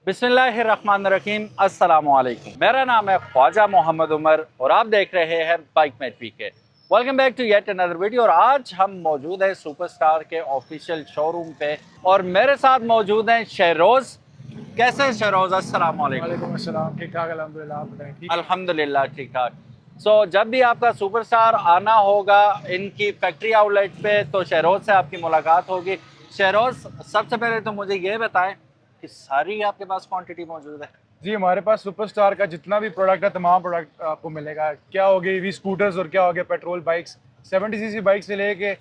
बिस्मिल्लाहिर्रहमानिर्रहीम, अस्सलामुअलैकुम। मेरा नाम है ख्वाजा मोहम्मद उमर और आप देख रहे हैं Bikemate PK. Welcome back to yet another video. और आज हम मौजूद हैं सुपरस्टार के ऑफिशियल शोरूम पे और मेरे साथ मौजूद हैं शहरोज़। कैसे हैं शहरोज़? अस्सलामुअलैकुम। वालेकुम अस्सलाम। ठीक ठाक अल्हम्दुलिल्लाह, आप बताएं? ठीक। अल्हम्दुलिल्लाह ठीक ठाक। जब भी आपका सुपरस्टार आना होगा इनकी फैक्ट्री आउटलेट पे तो शहरोज़ से आपकी मुलाकात होगी। शहरोज़, सबसे पहले तो मुझे ये बताएं कि सारी आपके पास क्वांटिटी मौजूद है? जी, हमारे पास सुपरस्टार का जितना भी प्रोडक्ट है तमाम प्रोडक्ट आपको मिलेगा। क्या हो गए ईवी स्कूटर्स और क्या हो गया पेट्रोल बाइक्स, 70 सीसी बाइक से लेके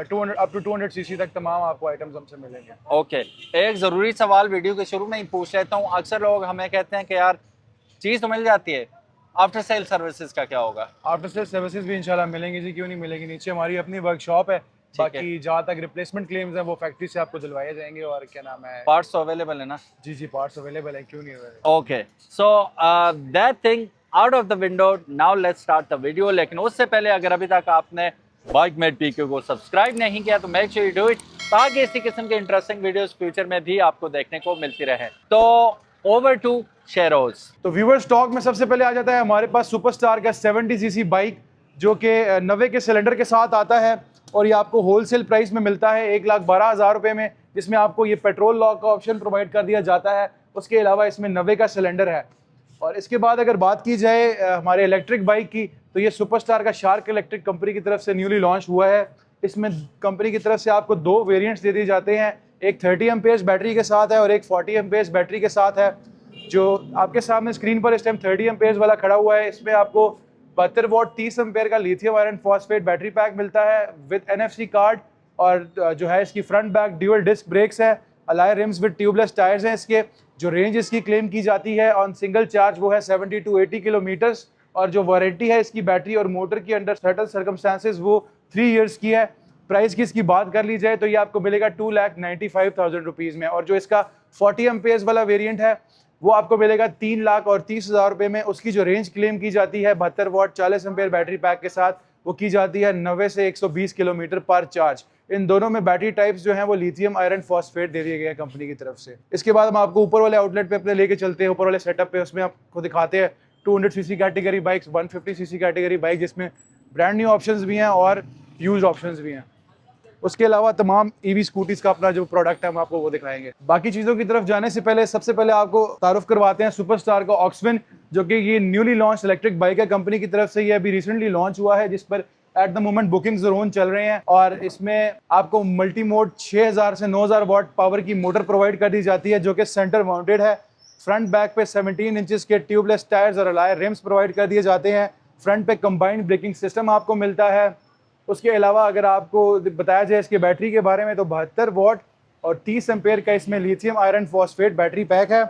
200 अप टू 200 सीसी तक तमाम आपको आइटम्स हमसे मिलेंगे। ओके, एक ज़रूरी सवाल वीडियो के शुरू में ही पूछ लेता हूँ। अक्सर लोग हमें कहते हैं कि यार चीज़ तो मिल जाती है, आफ्टर सेल सर्विसेज का क्या होगा? आफ्टर सेल सर्विसेज भी इंशाल्लाह मिलेंगी जी, क्यों नहीं मिलेंगी। नीचे हमारी अपनी वर्कशॉप है। बाकी जहाँ तक रिप्लेसमेंट क्लेम्स हैं वो फैक्ट्री से आपको दिलवाए जाएंगे। और क्या नाम है, पार्ट्स तो अवेलेबल है ना? जी जी, पार्ट्स अवेलेबल है, क्यों नहीं available. Okay, so that thing out of the window, now let's start the video. लेकिन उससे पहले अगर अभी तक आपने बाइकमेट पीके को सब्सक्राइब नहीं किया तो make sure you do it, ताकि इसी किस्म के इंटरेस्टिंग वीडियोस फ्यूचर में भी आपको देखने को मिलती रहे। तो ओवर टू शहरोज़। तो व्यूअर, स्टॉक में सबसे पहले आ जाता है हमारे पास सुपरस्टार का 70 सीसी बाइक, जो कि 90 के सिलेंडर के साथ आता है और ये आपको होलसेल प्राइस में मिलता है 1,12,000 रुपये में, जिसमें आपको ये पेट्रोल लॉक का ऑप्शन प्रोवाइड कर दिया जाता है। उसके अलावा इसमें 90 का सिलेंडर है। और इसके बाद अगर बात की जाए हमारे इलेक्ट्रिक बाइक की, तो ये सुपरस्टार का शार्क इलेक्ट्रिक कंपनी की तरफ से न्यूली लॉन्च हुआ है। इसमें कंपनी की तरफ से आपको दो वेरिएंट्स दे दिए जाते हैं, एक 30 एम्पेयर्स बैटरी के साथ है और एक 40 एम्पेयर्स बैटरी के साथ है। जो आपके सामने स्क्रीन पर इस टाइम 30 एम्पेयर्स वाला खड़ा हुआ है, इसमें आपको 72 वॉट 30 एम्पेयर का lithium iron phosphate battery pack मिलता है विद NFC कार्ड। और जो है इसकी front back dual disc brakes है, alloy rims with tubeless tyres हैं इसके। जो रेंज इसकी क्लेम की जाती है ऑन सिंगल चार्ज वो है 70 to 80 किलोमीटर्स। और जो वारंटी है इसकी बैटरी और मोटर की अंडर सर्टन सर्कमस्टांसेस वो 3 ईयर्स की है। प्राइस की इसकी बात कर ली जाए तो ये आपको मिलेगा 2,95,000 रुपीज़ में। और जो इसका 40 एम्पेयर्स वाला वेरिएंट है वो आपको मिलेगा 3,30,000 रुपये में। उसकी जो रेंज क्लेम की जाती है 72 वॉट 40 एम्पेयर बैटरी पैक के साथ, वो की जाती है 90 से 120 किलोमीटर पर चार्ज। इन दोनों में बैटरी टाइप्स जो हैं वो लिथियम आयरन फॉस्फेट दे दिए गए हैं कंपनी की तरफ से। इसके बाद हम आपको ऊपर वाले आउटलेट पे अपने लेके चलते हैं, ऊपर वाले सेटअप पे। उसमें आपको दिखाते हैं 200 CC category bikes, 150 CC category bike, जिसमें ब्रांड न्यू ऑप्शंस भी हैं और यूज ऑप्शंस भी हैं। उसके अलावा तमाम ईवी स्कूटीज का अपना जो प्रोडक्ट है हम आपको वो दिखाएंगे। बाकी चीज़ों की तरफ जाने से पहले सबसे पहले आपको तारुफ करवाते हैं सुपरस्टार का ऑक्सविन, जो कि ये न्यूली लॉन्च इलेक्ट्रिक बाइक है कंपनी की तरफ से। ये अभी रिसेंटली लॉन्च हुआ है, जिस पर एट द मोमेंट बुकिंग ज़रूर चल रहे हैं। और इसमें आपको मल्टी मोड 6,000 से 9,000 वॉट पावर की मोटर प्रोवाइड कर दी जाती है, जो कि सेंटर माउंटेड है। फ्रंट बैक पे 17 इंचेस के ट्यूबलेस टायर्स और अलॉय रिम्स प्रोवाइड कर दिए जाते हैं। फ्रंट पे कंबाइंड ब्रेकिंग सिस्टम आपको मिलता है। उसके अलावा अगर आपको बताया जाए इसके बैटरी के बारे में, तो 72 वॉट और 30 एम्पेयर का इसमें lithium iron phosphate battery pack है।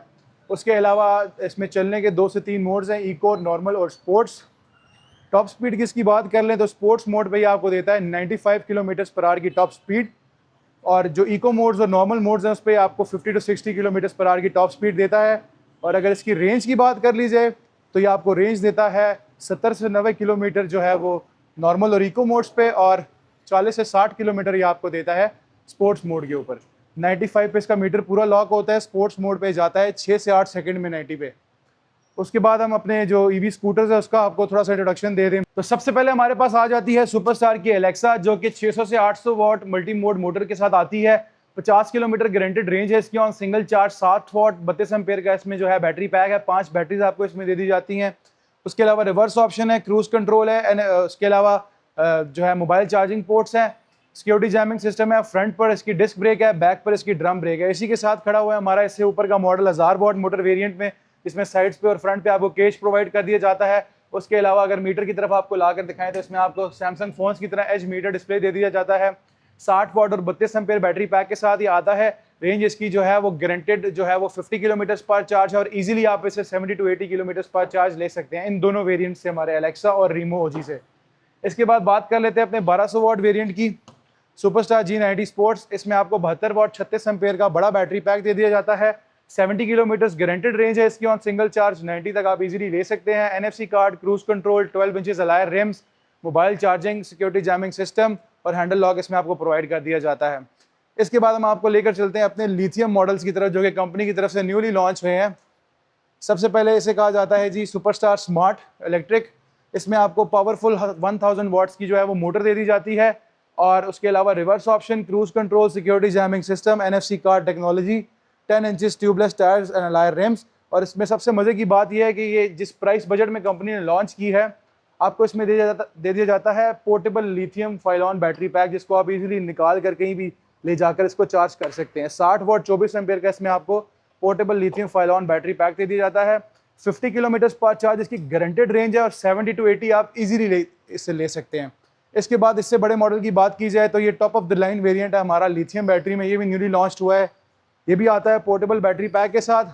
उसके अलावा इसमें चलने के 2 से 3 मोड्स हैं, इको, नॉर्मल और स्पोर्ट्स। टॉप स्पीड की इसकी बात कर लें तो स्पोर्ट्स मोड पे ही आपको देता है 95 किलोमीटर पर आवर की टॉप स्पीड। और जो इको मोड्स और नॉर्मल मोड्स हैं उस पर आपको 50 to 60 किलोमीटर पर आवर की टॉप स्पीड देता है। और अगर इसकी रेंज की बात कर ली जाए तो ये आपको रेंज देता है 70 से 90 किलोमीटर जो है वो नॉर्मल और इको मोड्स पे, और 40 से 60 किलोमीटर ये आपको देता है स्पोर्ट्स मोड के ऊपर। 95 पे इसका मीटर पूरा लॉक होता है, स्पोर्ट्स मोड पे जाता है 6 से 8 सेकंड में 90 पे। उसके बाद हम अपने जो ईवी स्कूटर्स है उसका आपको थोड़ा सा इंट्रोडक्शन दे दें। तो सबसे पहले हमारे पास आ जाती है सुपरस्टार की एलेक्सा, जो कि 600 से 800 वॉट मल्टी मोड मोटर के साथ आती है। 50 किलोमीटर गारंटेड रेंज है इसकी on single charge. 7 what 32 ampere का इसमें जो है बैटरी पैक है। 5 बैटरीज आपको इसमें दे दी जाती हैं। उसके अलावा रिवर्स ऑप्शन है, क्रूज कंट्रोल है, एंड उसके अलावा जो है मोबाइल चार्जिंग पोर्ट्स हैं, सिक्योरिटी जैमिंग सिस्टम है। फ्रंट पर इसकी डिस्क ब्रेक है, बैक पर इसकी ड्रम ब्रेक है। इसी के साथ खड़ा हुआ है हमारा इससे ऊपर का मॉडल 1000 वॉट मोटर वेरिएंट में, इसमें साइड्स पे और फ्रंट पे आपको केज प्रोवाइड कर दिया जाता है। उसके अलावा अगर मीटर की तरफ आपको ला कर दिखाएं तो इसमें आपको सैमसंग फोन्स की तरह एज मीटर डिस्प्ले दे दिया जाता है। 60 वॉट और 32 एम्पेयर बैटरी पैक के साथ ये आता है। रेंज इसकी जो है वो गारंटेड जो है वो 50 किलोमीटर पर चार्ज है और इजीली आप इसे 70 to 80 किलोमीटर पर चार्ज ले सकते हैं इन दोनों वेरिएंट से, हमारे एलेक्सा और रीमो ओजी से। इसके बाद बात कर लेते हैं अपने 1200 वॉट वेरिएंट की, सुपरस्टार G90 स्पोर्ट्स। इसमें आपको 72 वॉट 36 एम्पेयर का बड़ा बैटरी पैक दे दिया जाता है। 70 किलोमीटर गारंटेड रेंज है इसकी ऑन सिंगल चार्ज। 90 तक आप इजीली ले सकते हैं। NFC card, cruise control, 12 inches alloy RIMS, mobile charging, security jamming system और हैंडल लॉक इसमें आपको प्रोवाइड कर दिया जाता है। इसके बाद हम आपको लेकर चलते हैं अपने लिथियम मॉडल्स की तरफ, जो कि कंपनी की तरफ से न्यूली लॉन्च हुए हैं। सबसे पहले इसे कहा जाता है जी सुपरस्टार स्मार्ट इलेक्ट्रिक। इसमें आपको पावरफुल 1000 वाट्स की जो है वो मोटर दे दी जाती है, और उसके अलावा reverse option, cruise control, security jamming system, NFC car technology, 10 inches tubeless tyres and alloy RIMS. और इसमें सबसे मज़े की बात यह है कि ये जिस प्राइस बजट में कंपनी ने लॉन्च की है, आपको इसमें दे दिया जाता है पोर्टेबल लिथियम फाइलॉन बैटरी पैक, जिसको आप इजीली निकाल कर कहीं भी ले जाकर इसको चार्ज कर सकते हैं। 60 वाट 24 एम्पेयर का इसमें आपको पोर्टेबल लिथियम फाइलॉन बैटरी पैक दे दिया जाता है। 50 किलोमीटर पर चार्ज इसकी गारंटेड रेंज है, और 70 to 80 आप इजीली इससे ले सकते हैं। इसके बाद इससे बड़े मॉडल की बात की जाए तो ये top of the line variant है हमारा लिथियम बैटरी में। ये भी न्यूली लॉन्च हुआ है। ये भी आता है पोर्टेबल बैटरी पैक के साथ।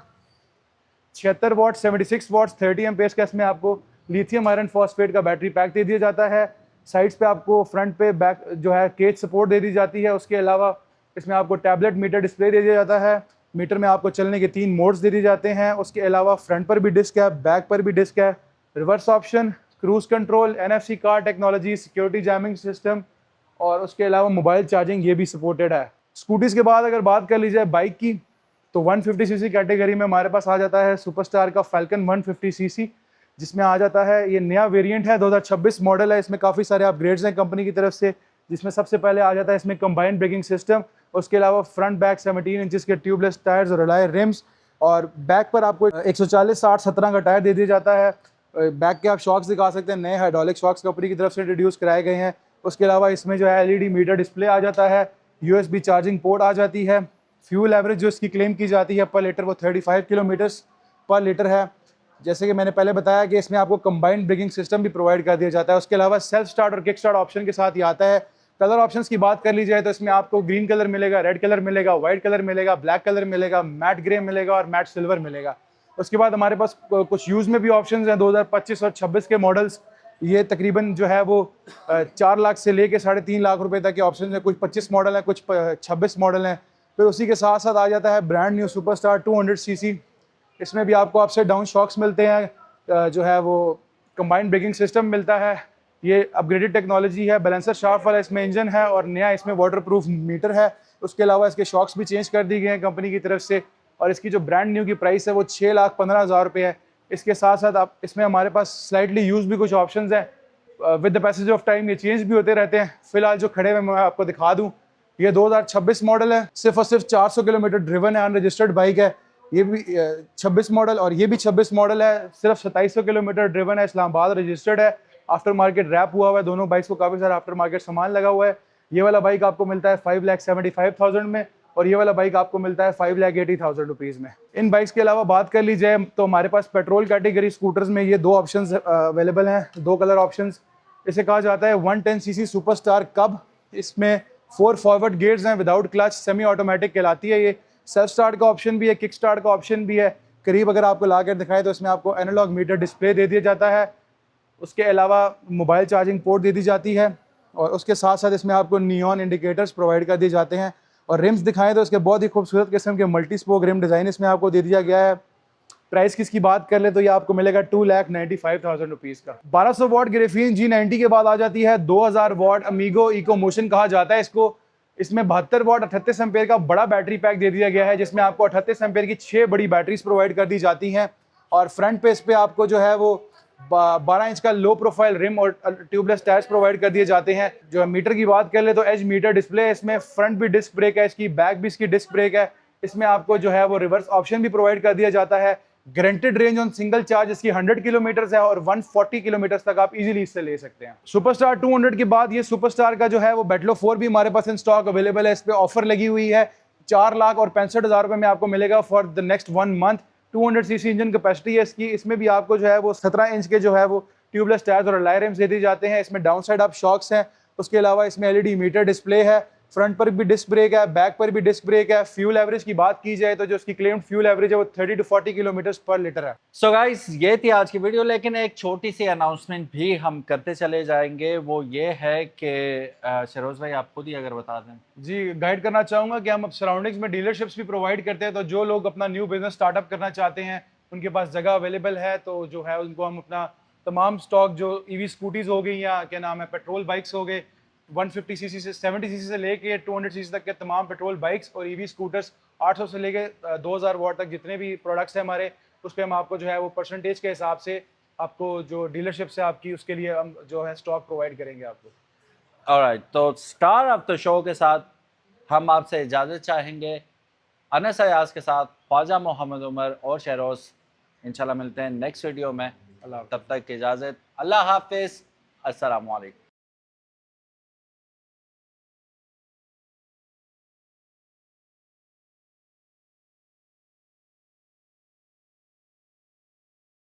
76 वाट 76 वाट्स 30 एम्पेयर का इसमें आपको लिथियम आयरन फॉस्फेट का बैटरी पैक दे दिया जाता है। साइड्स पे आपको फ्रंट पे बैक जो है केज सपोर्ट दे दी जाती है। उसके अलावा इसमें आपको टैबलेट मीटर डिस्प्ले दे दिया जाता है। मीटर में आपको चलने के 3 मोड्स दे दिए जाते हैं। उसके अलावा फ्रंट पर भी डिस्क है, बैक पर भी डिस्क है, reverse option, cruise control, NFC car technology, security jamming system, और उसके अलावा मोबाइल चार्जिंग ये भी सपोर्टेड है। स्कूटीज़ के बाद अगर बात कर ली जाए बाइक की, तो 150cc कैटेगरी में हमारे पास आ जाता है सुपरस्टार का फैल्कन 150cc, जिसमें आ जाता है ये नया वेरिएंट है, 2026 मॉडल है। इसमें काफ़ी सारे अपग्रेड्स हैं कंपनी की तरफ से, जिसमें सबसे पहले आ जाता है इसमें कंबाइंड ब्रेकिंग सिस्टम। उसके अलावा फ्रंट बैक 17 इंचेस के ट्यूबलेस टायर्स और अलॉय रिम्स, और बैक पर आपको 140/60/17 का टायर दे दिया जाता है। बैक के आप शॉक्स दिखा सकते हैं, नए हाइड्रोलिक शॉक्स कंपनी की तरफ से इंट्रोड्यूस कराए गए हैं। उसके अलावा इसमें जो है LED मीटर डिस्प्ले आ जाता है, USB चार्जिंग पोर्ट आ जाती है। फ्यूल एवरेज जो इसकी क्लेम की जाती है पर लीटर वो 35 किलोमीटर्स पर लीटर है। जैसे कि मैंने पहले बताया कि इसमें आपको कंबाइंड ब्रेकिंग सिस्टम भी प्रोवाइड कर दिया जाता है। उसके अलावा सेल्फ स्टार्ट और किक स्टार्ट ऑप्शन के साथ ही आता है। कलर ऑप्शंस की बात कर ली जाए तो इसमें आपको ग्रीन कलर मिलेगा, रेड कलर मिलेगा, व्हाइट कलर मिलेगा, ब्लैक कलर मिलेगा, मैट ग्रे मिलेगा और मैट सिल्वर मिलेगा। उसके बाद हमारे पास कुछ यूज़ में भी ऑप्शंस हैं। 2025 और 26 के मॉडल्स, ये तकरीबन जो है वो 4 लाख से लेके 3.5 लाख रुपए तक के ऑप्शन हैं। कुछ 25 मॉडल हैं, कुछ 26 मॉडल हैं। फिर उसी के साथ साथ आ जाता है ब्रांड न्यू सुपरस्टार 200cc। इसमें भी आपको अपसाइड डाउन शॉक्स मिलते हैं, जो है वो कंबाइंड ब्रेकिंग सिस्टम मिलता है। ये अपग्रेडेड टेक्नोलॉजी है। बैलेंसर शाफ्ट वाला इसमें इंजन है, और नया इसमें वाटरप्रूफ मीटर है। उसके अलावा इसके शॉक्स भी चेंज कर दिए गए हैं कंपनी की तरफ से, और इसकी जो ब्रांड न्यू की प्राइस है वो 6,15,000 रुपये है। इसके साथ साथ आप इसमें हमारे पास स्लाइटली यूज भी कुछ ऑप्शंस हैं। With the passage of time ये चेंज भी होते रहते हैं। फिलहाल जो खड़े हुए मैं आपको दिखा दूँ, ये 2026 मॉडल है। सिर्फ और सिर्फ 400 किलोमीटर ड्रिवन है, अनरजिस्टर्ड बाइक है। ये भी 26 मॉडल, और ये भी 26 मॉडल है। सिर्फ 2700 किलोमीटर ड्रिवन है, इस्लामाबाद रजिस्टर्ड है, आफ्टर मार्केट रैप हुआ हुआ है। दोनों बाइक्स को काफ़ी सारा आफ्टर मार्केट सामान लगा हुआ है। ये वाला बाइक आपको मिलता है 5,75,000 में, और ये वाला बाइक आपको मिलता है 5,80,000 रुपीज़ में। इन बाइक्स के अलावा बात कर ली जाए तो हमारे पास पेट्रोल कैटेगरी स्कूटर्स में ये 2 ऑप्शंस अवेलेबल हैं, 2 कलर ऑप्शंस। इसे कहा जाता है 110cc सुपरस्टार कब। इसमें 4 फॉरवर्ड गियर्स हैं, विदाउट क्लच, सेमी ऑटोमेटिक कहलाती है। ये सेल्फ स्टार्ट का ऑप्शन भी है, किक स्टार्ट का ऑप्शन भी है। करीब अगर आपको ला कर दिखाएं तो इसमें आपको एनालॉग मीटर डिस्प्ले दे दिया जाता है। उसके अलावा मोबाइल चार्जिंग पोर्ट दे दी जाती है, और उसके साथ साथ इसमें आपको नियॉन इंडिकेटर्स प्रोवाइड कर दिए जाते हैं। और रिम्स दिखाएं तो इसके बहुत ही खूबसूरत किस्म के मल्टी स्पोक रिम डिज़ाइन इसमें आपको दे दिया गया है। प्राइस किसकी बात कर ले तो ये आपको मिलेगा 2,95,000 रुपीज़ का। 1200 वाट ग्रेफीन G90 के बाद आ जाती है 2000 वाट अमीगो इको मोशन कहा जाता है इसको। इसमें 72 वाट 38 एम्पेयर का बड़ा बैटरी पैक दे दिया गया है, जिसमें आपको 38 एम्पेयर की 6 बड़ी बैटरीज प्रोवाइड कर दी जाती हैं। और फ्रंट पे इस पे आपको जो है वो 12 इंच का लो प्रोफाइल रिम और ट्यूबलेस टायर्स प्रोवाइड कर दिए जाते हैं। जो मीटर की बात कर ले तो एज मीटर डिस्प्ले, इसमें फ्रंट भी डिस्क ब्रेक है, इसकी बैक भी इसकी डिस्क ब्रेक है। इसमें आपको जो है वो रिवर्स ऑप्शन भी प्रोवाइड कर दिया जाता है। Guaranteed range on single charge इसकी 100 किलोमीटर है, और 140 किलोमीटर तक आप इजीली इससे ले सकते हैं। सुपरस्टार 200 के बाद ये सुपरस्टार का जो है वो बैटलो 4 भी हमारे पास इन स्टॉक अवेलेबल है। इस पे ऑफर लगी हुई है, 4,65,000 रुपये में आपको मिलेगा for the next 1 month. 200cc engine capacity है इसकी। इसमें भी आपको जो है वो 17 इंच के जो है वो ट्यूबलेस टायर्स और अलॉय रिम्स दे दिए जाते हैं। इसमें डाउन साइड अप शॉक्स हैं। उसके अलावा इसमें LED मीटर डिस्प्ले है। फ्रंट पर भी डिस्क ब्रेक है, बैक पर भी डिस्क ब्रेक है। फ्यूल एवरेज की बात की जाए तो जो इसकी क्लेम्ड फ्यूल एवरेज है वो 30 to 40 किलोमीटर पर लीटर है। सो गाइस, ये थी आज की वीडियो, लेकिन एक छोटी सी अनाउंसमेंट भी हम करते चले जाएंगे। वो ये है कि शरोज भाई आप खुद ही अगर बता दें। जी, गाइड करना चाहूँगा कि हम अब सराउंडिंग्स में डीलरशिप्स भी प्रोवाइड करते हैं, तो जो लोग अपना न्यू बिजनेस स्टार्टअप करना चाहते हैं उनके पास जगह अवेलेबल है। तो जो है उनको हम अपना तमाम स्टॉक, जो EV स्कूटीज़ हो गई या क्या नाम है पेट्रोल बाइक्स हो गए, 150 सीसी से 70 सीसी से लेके 200 सीसी तक के तमाम पेट्रोल बाइक्स और ईवी स्कूटर्स 800 से लेके 2000 वॉट तक जितने भी प्रोडक्ट्स हैं हमारे, उस पर हम आपको जो है वो परसेंटेज के हिसाब से आपको जो डीलरशिप से आपकी उसके लिए हम जो है स्टॉक प्रोवाइड करेंगे आपको। ऑलराइट, तो स्टार ऑफ द शो के साथ हम आपसे इजाज़त चाहेंगे। अनस अयाज के साथ ख्वाजा मोहम्मद उमर और शहरोज़ इंशाल्लाह मिलते हैं नेक्स्ट वीडियो में। अल्लाह तब तक की इजाज़त, अल्लाह हाफिज़, अस्सलामु अलैकुम।